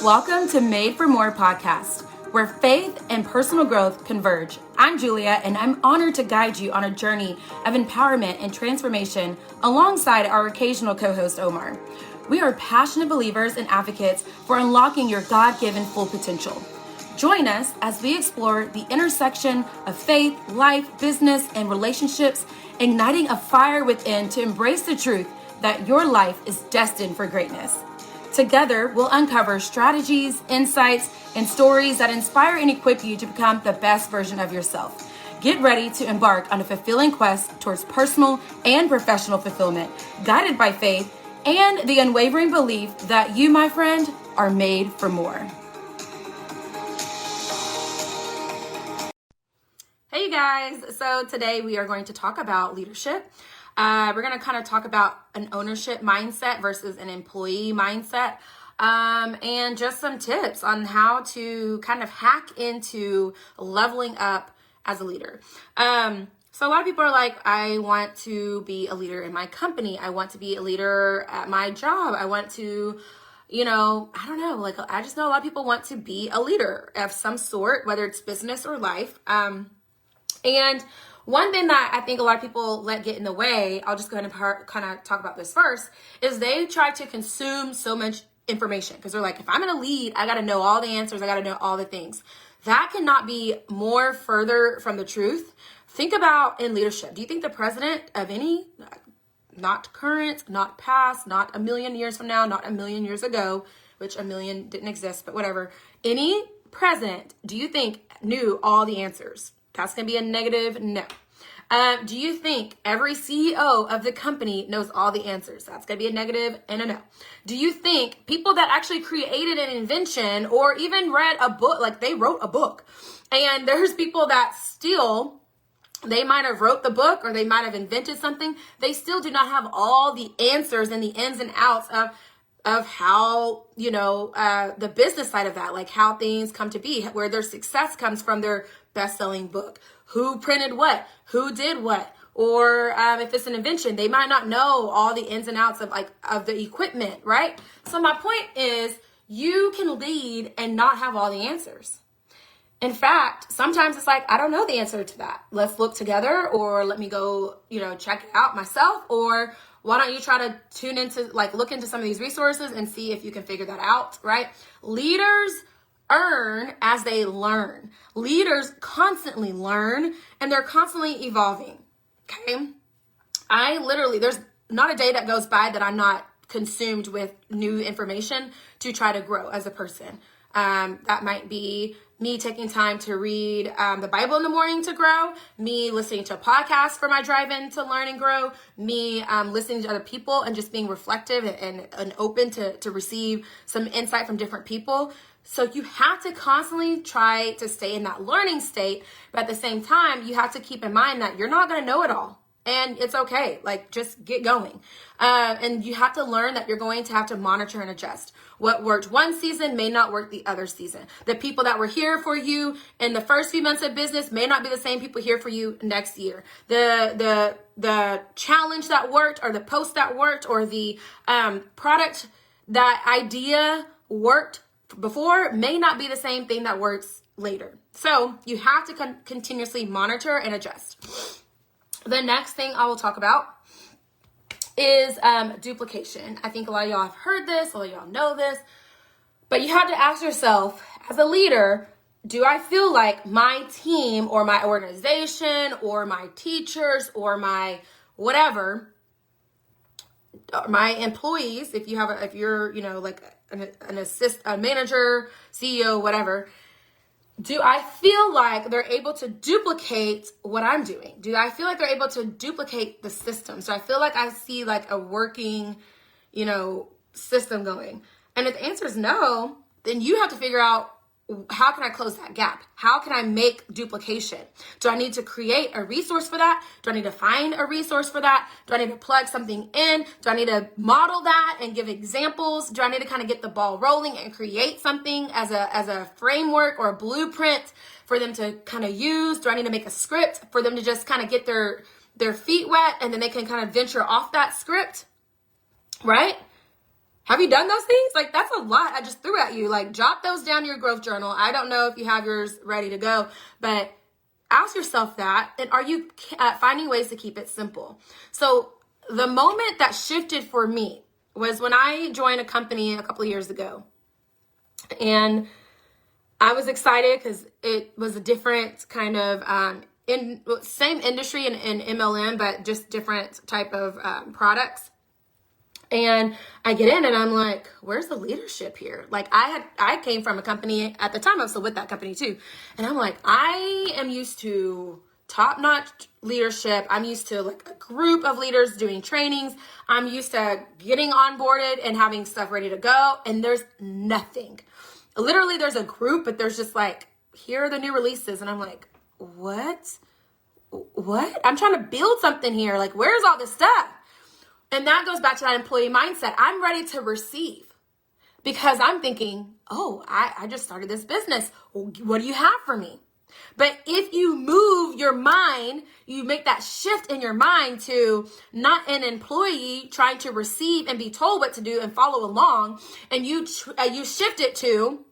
Welcome to Made for More podcast, where faith and personal growth converge. I'm Julia, and I'm honored to guide you on a journey of empowerment and transformation alongside our occasional co-host, Omar. We are passionate believers and advocates for unlocking your God-given full potential. Join us as we explore the intersection of faith, life, business, and relationships, igniting a fire within to embrace the truth that your life is destined for greatness. Together, we'll uncover strategies, insights, and stories that inspire and equip you to become the best version of yourself. Get ready to embark on a fulfilling quest towards personal and professional fulfillment, guided by faith and the unwavering belief that you, my friend, are made for more. Hey, you guys. So today we are going to talk about leadership. We're going to kind of talk about an ownership mindset versus an employee mindset, and just some tips on how to kind of hack into leveling up as a leader. So a lot of people are like, I want to be a leader in my company. I want to be a leader at my job. I want to, I don't know, I just know a lot of people want to be a leader of some sort, whether it's business or life. And one thing that I think a lot of people let get in the way, I'll just go ahead and kind of talk about this first, is they try to consume so much information because they're like, if I'm going to lead, I got to know all the answers. I got to know all the things. That cannot be more further from the truth. Think about in leadership. Do you think the president of any, not current, not past, not a million years from now, not a million years ago, which a million didn't exist, but whatever, any president, do you think knew all the answers? That's going to be a negative no. Do you think every CEO of the company knows all the answers? That's going to be a negative and a no. Do you think people that actually created an invention or even read a book, like they wrote a book, and there's people that still, they might have wrote the book or they might have invented something, they still do not have all the answers and the ins and outs of how, the business side of that, like how things come to be, where their success comes from their best-selling book, who printed what, who did what, or if it's an invention, they might not know all the ins and outs of the equipment, right? So my point is, you can lead and not have all the answers. In fact, sometimes it's like, I don't know the answer to that. Let's look together, or let me go, check it out myself, or why don't you try to tune into, look into some of these resources and see if you can figure that out, right? Leaders earn as they learn. Leaders constantly learn and they're constantly evolving, okay? There's not a day that goes by that I'm not consumed with new information to try to grow as a person. That might be me taking time to read the Bible in the morning to grow, me listening to a podcast for my drive-in to learn and grow, me listening to other people and just being reflective and open to receive some insight from different people. So you have to constantly try to stay in that learning state, but at the same time, you have to keep in mind that you're not going to know it all. And it's okay. Just get going. And you have to learn that you're going to have to monitor and adjust. What worked one season may not work the other season. The people that were here for you in the first few months of business may not be the same people here for you next year. The challenge that worked, or the post that worked, or the product, that idea worked before may not be the same thing that works later. So you have to continuously monitor and adjust. The next thing I will talk about is duplication. I think a lot of y'all have heard this, a lot of y'all know this, but you have to ask yourself, as a leader, do I feel like my team or my organization or my teachers or my whatever, my employees, if you're a manager, CEO, whatever, do I feel like they're able to duplicate what I'm doing? Do I feel like they're able to duplicate the system? So I feel like I see a working, system going. And if the answer is no, then you have to figure out, how can I close that gap? How can I make duplication? Do I need to create a resource for that? Do I need to find a resource for that? Do I need to plug something in? Do I need to model that and give examples? Do I need to kind of get the ball rolling and create something as a framework or a blueprint for them to kind of use? Do I need to make a script for them to just kind of get their feet wet and then they can kind of venture off that script, right? Have you done those things? Like, that's a lot I just threw at you. Like, jot those down in your growth journal. I don't know if you have yours ready to go, but ask yourself that. And are you finding ways to keep it simple? So the moment that shifted for me was when I joined a company a couple of years ago. And I was excited because it was a different kind of, same industry in MLM, but just different type of products. And I get in and I'm like, where's the leadership here? Like I came from a company at the time, I was still with that company too. And I'm like, I am used to top-notch leadership. I'm used to like a group of leaders doing trainings. I'm used to getting onboarded and having stuff ready to go. And there's nothing. Literally there's a group, but there's just like, here are the new releases. And I'm like, what? I'm trying to build something here. Like, where's all this stuff? And that goes back to that employee mindset. I'm ready to receive because I'm thinking, oh, I just started this business. What do you have for me? But if you move your mind, you make that shift in your mind to not an employee trying to receive and be told what to do and follow along, and you shift it to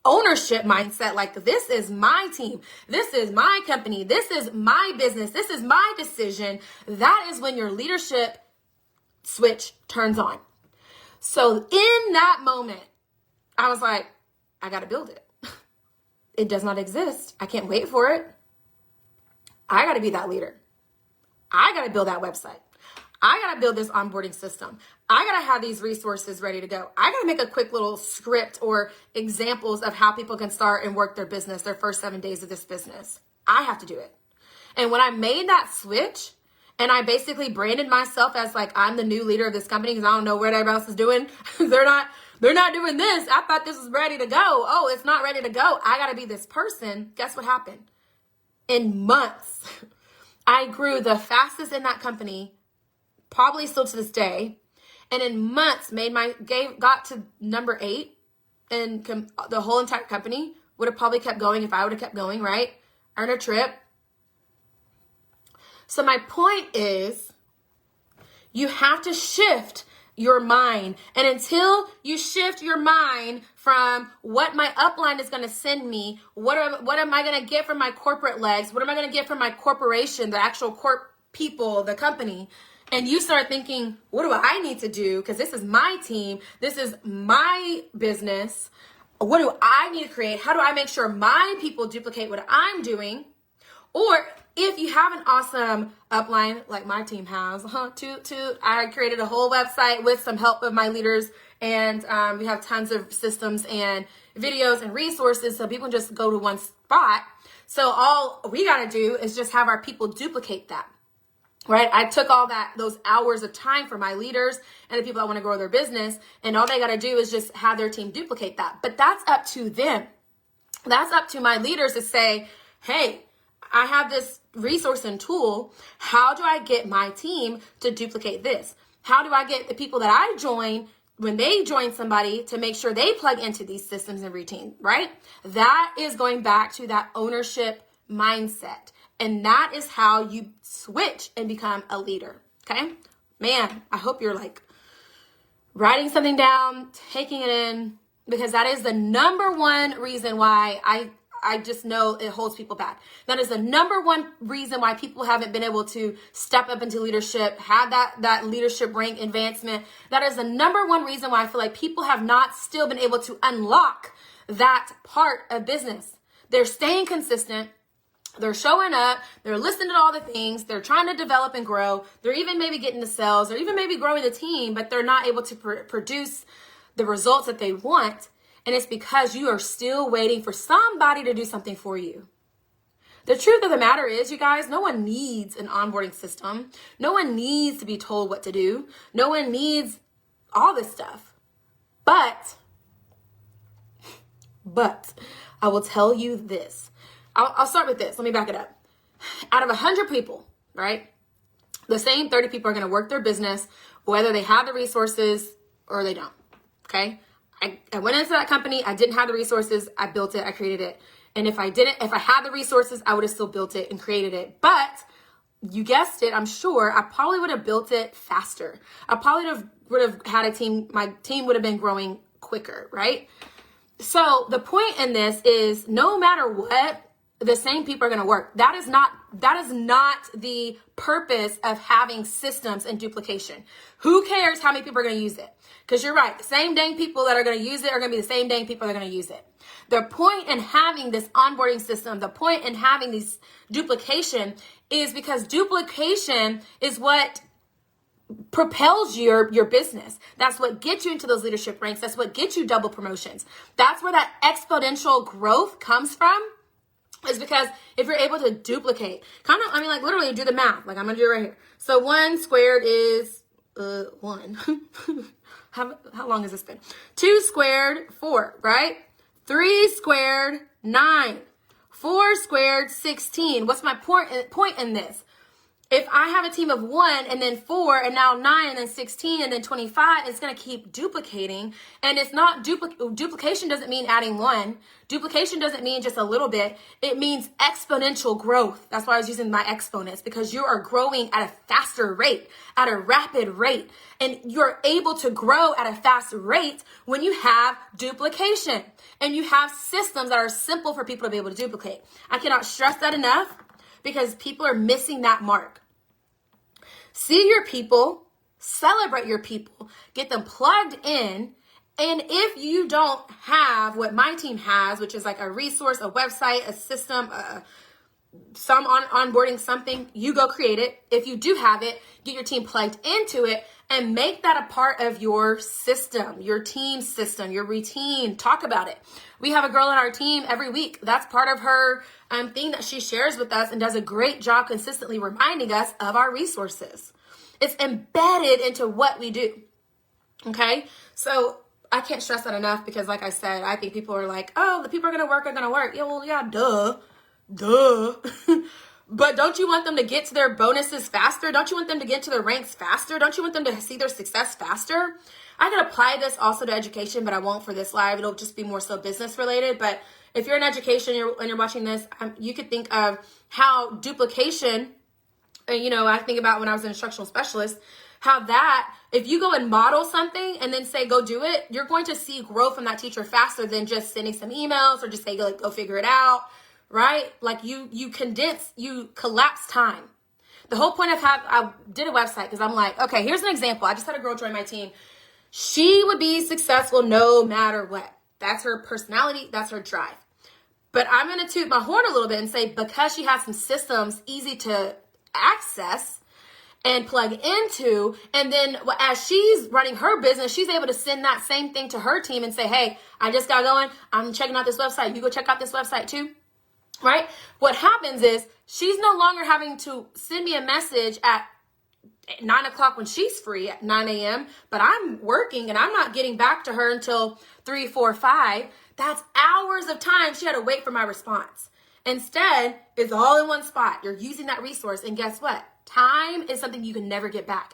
ownership mindset, like this is my team, this is my company, this is my business, this is my decision. That is when your leadership switch turns on. So in that moment, I was like, I got to build it. It does not exist. I can't wait for it. I got to be that leader. I got to build that website. I got to build this onboarding system. I got to have these resources ready to go. I got to make a quick little script or examples of how people can start and work their business, their first 7 days of this business. I have to do it. And when I made that switch, and I basically branded myself as like, I'm the new leader of this company because I don't know what everybody else is doing. They're not doing this. I thought this was ready to go. Oh, it's not ready to go. I got to be this person. Guess what happened? In months, I grew the fastest in that company, probably still to this day. And in months, got to number 8, and the whole entire company would have probably kept going if I would have kept going, right? Earn a trip. So my point is, you have to shift your mind. And until you shift your mind from what my upline is going to send me, what am I going to get from my corporate legs? What am I going to get from my corporation, the actual people, the company? And you start thinking, what do I need to do? Because this is my team. This is my business. What do I need to create? How do I make sure my people duplicate what I'm doing? Or if you have an awesome upline like my team has, I created a whole website with some help of my leaders, and we have tons of systems and videos and resources so people can just go to one spot. So all we got to do is just have our people duplicate that, right? I took those hours of time for my leaders and the people that want to grow their business, and all they got to do is just have their team duplicate that. But that's up to them. That's up to my leaders to say, hey, I have this resource and tool. How do I get my team to duplicate this? How do I get the people that I join when they join somebody to make sure they plug into these systems and routine, right? That is going back to that ownership mindset. And that is how you switch and become a leader, okay? Man, I hope you're like writing something down, taking it in, because that is the number one reason why I just know it holds people back. That is the number one reason why people haven't been able to step up into leadership, have that leadership rank advancement. That is the number one reason why I feel like people have not still been able to unlock that part of business. They're staying consistent. They're showing up. They're listening to all the things. They're trying to develop and grow. They're even maybe getting the sales or even maybe growing the team, but they're not able to produce the results that they want. And it's because you are still waiting for somebody to do something for you. The truth of the matter is, you guys, no one needs an onboarding system. No one needs to be told what to do. No one needs all this stuff. But I will tell you this. I'll start with this. Let me back it up. Out of 100 people, right, the same 30 people are going to work their business, whether they have the resources or they don't, okay? I went into that company. I didn't have the resources. I built it. I created it. And if I had the resources, I would have still built it and created it. But you guessed it, I'm sure, I probably would have built it faster. I probably would have would have had a team, my team would have been growing quicker, right? So the point in this is no matter what, the same people are going to work. That is not the purpose of having systems and duplication. Who cares how many people are going to use it? Because you're right. The same dang people that are going to use it are going to be the same dang people that are going to use it. The point in having this onboarding system, the point in having these duplication is because duplication is what propels your business. That's what gets you into those leadership ranks. That's what gets you double promotions. That's where that exponential growth comes from, is because if you're able to duplicate, like literally do the math. Like I'm going to do it right here. So 1 squared is 1. How long has this been? 2 squared, 4, right? 3 squared, 9. 4 squared, 16. What's my point in this? If I have a team of 1 and then 4 and now 9 and then 16 and then 25, it's going to keep duplicating. And it's not duplication doesn't mean adding 1. Duplication doesn't mean just a little bit. It means exponential growth. That's why I was using my exponents, because you are growing at a faster rate, at a rapid rate. And you're able to grow at a fast rate when you have duplication and you have systems that are simple for people to be able to duplicate. I cannot stress that enough, because people are missing that mark. See your people, celebrate your people, get them plugged in. And if you don't have what my team has, which is like a resource, a website, a system, some onboarding something, you go create it. If you do have it, get your team plugged into it and make that a part of your system, your team system, your routine. Talk about it. We have a girl on our team every week. That's part of her thing that she shares with us and does a great job consistently reminding us of our resources. It's embedded into what we do. Okay? So I can't stress that enough, because like I said, I think people are like, oh, the people are going to work are going to work. Yeah, well, yeah, duh. But don't you want them to get to their bonuses faster? Don't you want them to get to their ranks faster? Don't you want them to see their success faster? I can apply this also to education, but I won't for this live. It'll just be more so business related. But if you're in education and you're watching this, you could think of how duplication, I think about when I was an instructional specialist, how that, if you go and model something and then say, go do it, you're going to see growth from that teacher faster than just sending some emails or just say, go figure it out. Right? Like you collapse time. The whole point of I did a website because I'm like, okay, here's an example. I just had a girl join my team. She would be successful no matter what. That's her personality. That's her drive. But I'm going to toot my horn a little bit and say, because she has some systems easy to access and plug into, and then as she's running her business, she's able to send that same thing to her team and say, hey, I just got going. I'm checking out this website. You go check out this website too. Right? What happens is she's no longer having to send me a message at 9 o'clock when she's free at 9 a.m., but I'm working and I'm not getting back to her until 3, 4, 5. That's hours of time she had to wait for my response. Instead, it's all in one spot. You're using that resource. And guess what? Time is something you can never get back.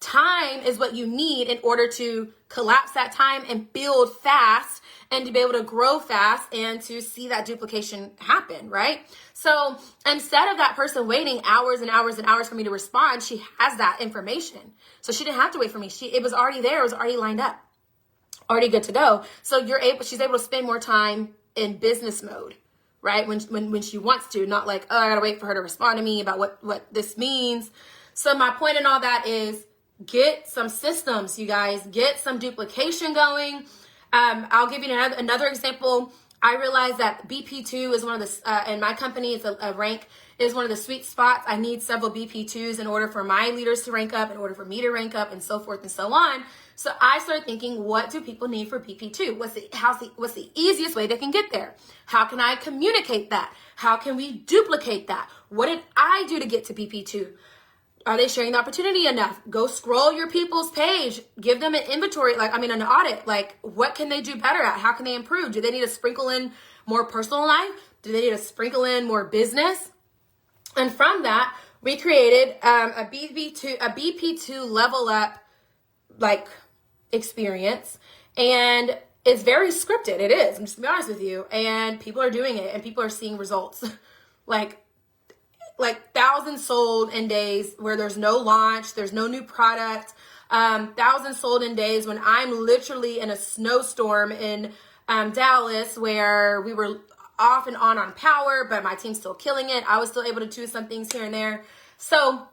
Time is what you need in order to collapse that time and build fast and to be able to grow fast and to see that duplication happen, right? So instead of that person waiting hours and hours and hours for me to respond, she has that information. So she didn't have to wait for me. It was already there. It was already lined up, already good to go. So she's able to spend more time in business mode, right? When she wants to, not like, oh, I gotta wait for her to respond to me about what this means. So my point in all that is, get some systems, you guys. Get some duplication going. I'll give you another example. I realized that BP2 is one of the, in my company, it's a rank, is one of the sweet spots. I need several BP2s in order for my leaders to rank up, in order for me to rank up, and so forth and so on. So I started thinking, what do people need for BP2? What's the easiest way they can get there? How can I communicate that? How can we duplicate that? What did I do to get to BP2? Are they sharing the opportunity enough? Go scroll your people's page. Give them an inventory, an audit. Like, what can they do better at? How can they improve? Do they need to sprinkle in more personal life? Do they need to sprinkle in more business? And from that, we created a BP2 level up experience. And it's very scripted. It is. I'm just gonna be honest with you. And people are doing it and people are seeing results. like 1,000 sold in days where there's no launch, there's no new product. 1,000 sold in days when I'm literally in a snowstorm in Dallas where we were off and on power, but my team's still killing it. I was still able to do some things here and there. So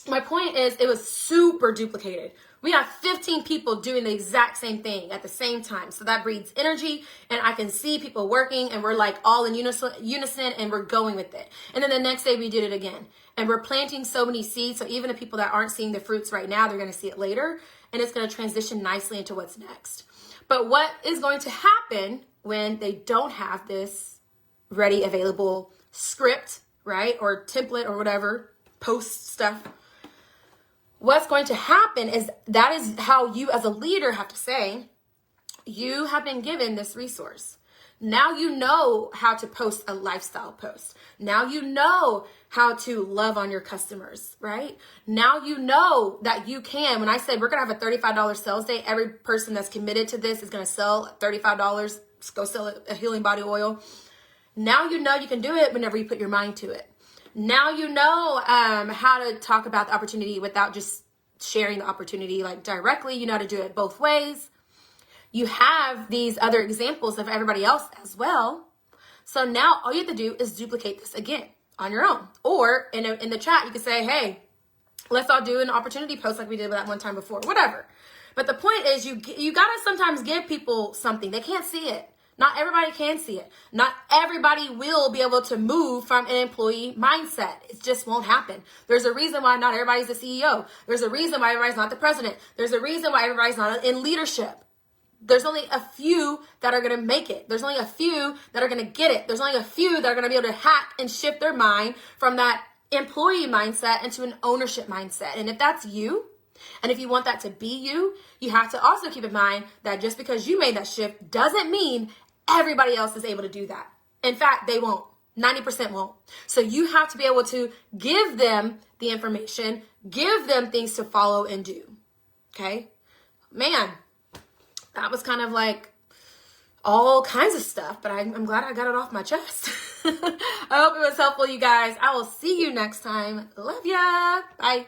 my point is, it was super duplicated. We have 15 people doing the exact same thing at the same time. So that breeds energy, and I can see people working, and we're like all in unison, and we're going with it. And then the next day we did it again. And we're planting so many seeds. So even the people that aren't seeing the fruits right now, they're going to see it later, and it's going to transition nicely into what's next. But what is going to happen when they don't have this ready, available script, right? Or template or whatever, post stuff. What's going to happen is that is how you as a leader have to say, you have been given this resource. Now you know how to post a lifestyle post. Now you know how to love on your customers, right? Now you know that you can. When I said we're going to have a $35 sales day, every person that's committed to this is going to sell $35, go sell a healing body oil. Now you know you can do it whenever you put your mind to it. Now you know how to talk about the opportunity without just sharing the opportunity like directly. You know how to do it both ways. You have these other examples of everybody else as well. So now all you have to do is duplicate this again on your own. Or in the chat, you can say, hey, let's all do an opportunity post like we did that one time before, whatever. But the point is you got to sometimes give people something. They can't see it. Not everybody can see it. Not everybody will be able to move from an employee mindset. It just won't happen. There's a reason why not everybody's the CEO. There's a reason why everybody's not the president. There's a reason why everybody's not in leadership. There's only a few that are going to make it. There's only a few that are going to get it. There's only a few that are going to be able to hack and shift their mind from that employee mindset into an ownership mindset. And if that's you, and if you want that to be you, you have to also keep in mind that just because you made that shift doesn't mean everybody else is able to do that. In fact, they won't. 90% won't. So you have to be able to give them the information, give them things to follow and do. Okay? Man, that was kind of like all kinds of stuff, but I'm glad I got it off my chest. I hope it was helpful, you guys. I will see you next time. Love ya. Bye.